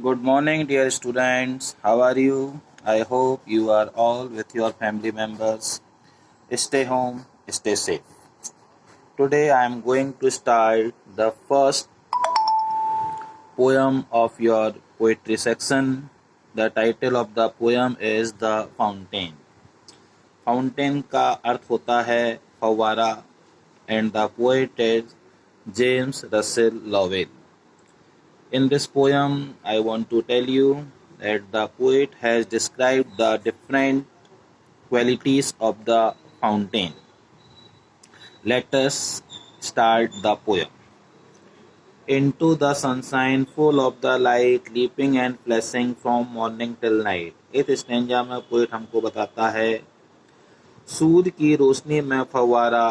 Good morning, dear students. How are you? I hope you are all with your family members. Stay home, stay safe. Today I am going to start the first poem of your poetry section. The title of the poem is The Fountain. Fountain का अर्थ होता है फव्वारा and the poet is James Russell Lowell. In this poem, I want to tell you that the poet has described the different qualities of the fountain. Let us start the poem. Into the sunshine full of the light, leaping and flashing from morning till night. इस stanza में poet हमको बताता है सूर्य की रोशनी में फव्वारा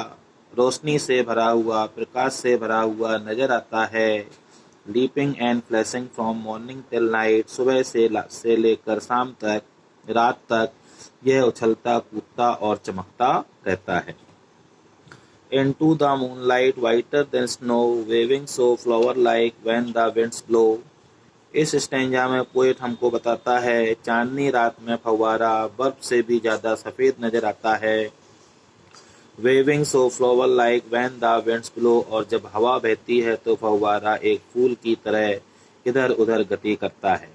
रोशनी से भरा हुआ प्रकाश से भरा हुआ नजर आता है leaping and flashing from morning till night सुबह से लेकर शाम तक रात तक यह उछलता कूदता और चमकता रहता है Into the moonlight whiter than snow waving so flower like when the winds blow इस स्टेंजा में पोएट हमको बताता है चांदनी रात में फव्वारा बर्फ से भी ज़्यादा सफ़ेद नज़र आता है waving so flower like when the winds blow और जब हवा बहती है तो फव्वारा एक फूल की तरह इधर उधर गति करता है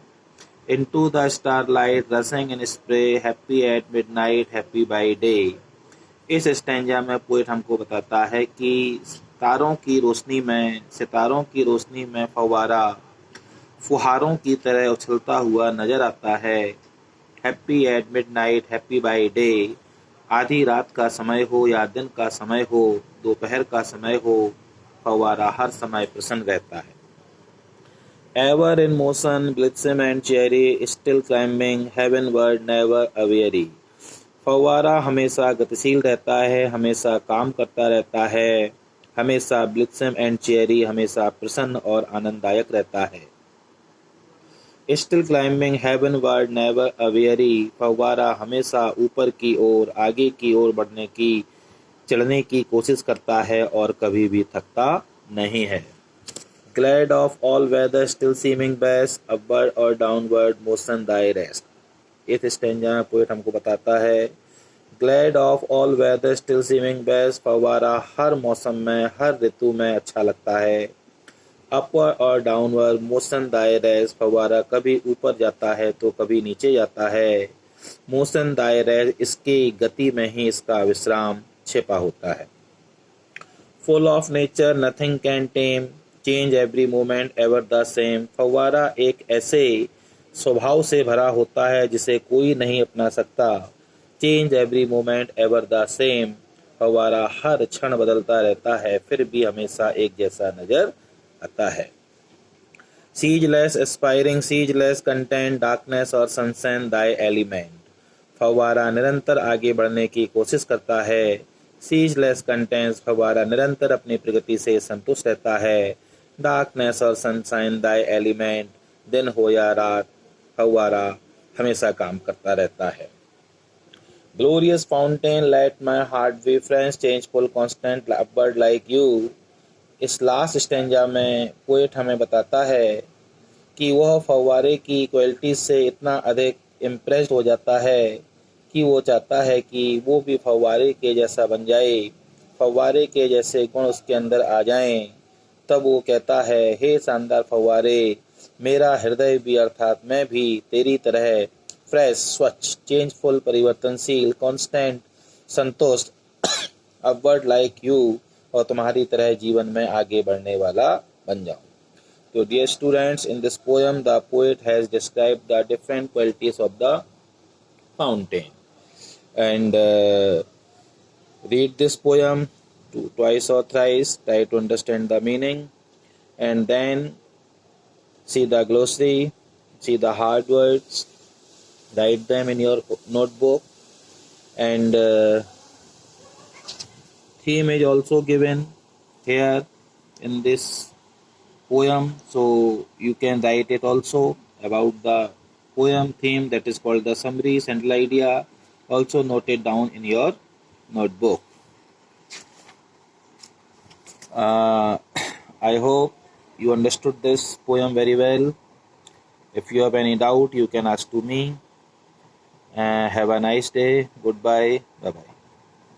into the starlight रसिंग in spray happy at midnight happy by day इस स्टेंजा में पोएट हमको बताता है कि सितारों की रोशनी में फव्वारा फुहारों की तरह उछलता हुआ नजर आता है happy at midnight happy by day आधी रात का समय हो या दिन का समय हो दोपहर का समय हो फव्वारा हर समय प्रसन्न रहता है ever in motion blithesome and cheery still climbing heavenward never aweary फव्वारा हमेशा गतिशील रहता है हमेशा काम करता रहता है हमेशा ब्लिट्सम एंड चेरी हमेशा प्रसन्न और आनंददायक रहता है still climbing heavenward never aweary फव्वारा हमेशा ऊपर की ओर आगे की ओर चढ़ने की कोशिश करता है और कभी भी थकता नहीं है glad of all weather still seeming best upward और डाउनवर्ड मोशन दाई रेस्ट इस स्टेंजा में पोएट हमको बताता है glad of all weather still seeming best फव्वारा हर मौसम में हर ऋतु में अच्छा लगता है अपवर्ड और डाउनवर्ड मोशन दायरे फव्वारा कभी ऊपर जाता है तो कभी नीचे जाता है मोशन दायरे इसकी गति में ही इसका विश्राम छिपा होता है full of nature nothing can time change every moment ever the same फव्वारा एक ऐसे स्वभाव से भरा होता है जिसे कोई नहीं अपना सकता change every moment ever the same फव्वारा हर क्षण बदलता रहता है फिर भी हमेशा एक जैसा नजर आता है ceaseless aspiring ceaseless content darkness और सनशाइन दाई एलिमेंट फव्वारा निरंतर आगे बढ़ने की कोशिश करता है सीजलेस कंटेंट्स फव्वारा निरंतर अपनी प्रगति से संतुष्ट रहता है डार्कनेस और सनशाइन दाई एलिमेंट दिन हो या रात फव्वारा हमेशा काम करता रहता है glorious fountain let my heart be friends changeful constant upward like you इस लास्ट स्टेंजा में पोएट हमें बताता है कि वह फव्वारे की क्वालिटी से इतना अधिक इम्प्रेस्ड हो जाता है कि वो चाहता है कि वो भी फव्वारे के जैसा बन जाए फव्वारे के जैसे गुण उसके अंदर आ जाएं तब वो कहता है हे शानदार फव्वारे मेरा हृदय भी अर्थात मैं भी तेरी तरह फ्रेश स्वच्छ चेंजफुल परिवर्तनशील कांस्टेंट संतुष्ट अपवर्ड लाइक यू और तुम्हारी तरह जीवन में आगे बढ़ने वाला बन जाऊं तो dear students in this poem the poet has described the different qualities of the fountain and read this poem twice or thrice try to understand the meaning and then see the glossary see the hard words write them in your notebook and theme is also given here in this poem so you can write it also about the poem theme that is called the summary central idea also note it down in your notebook I hope you understood this poem very well If you have any doubt, you can ask to me. Have a nice day. Goodbye. Bye bye.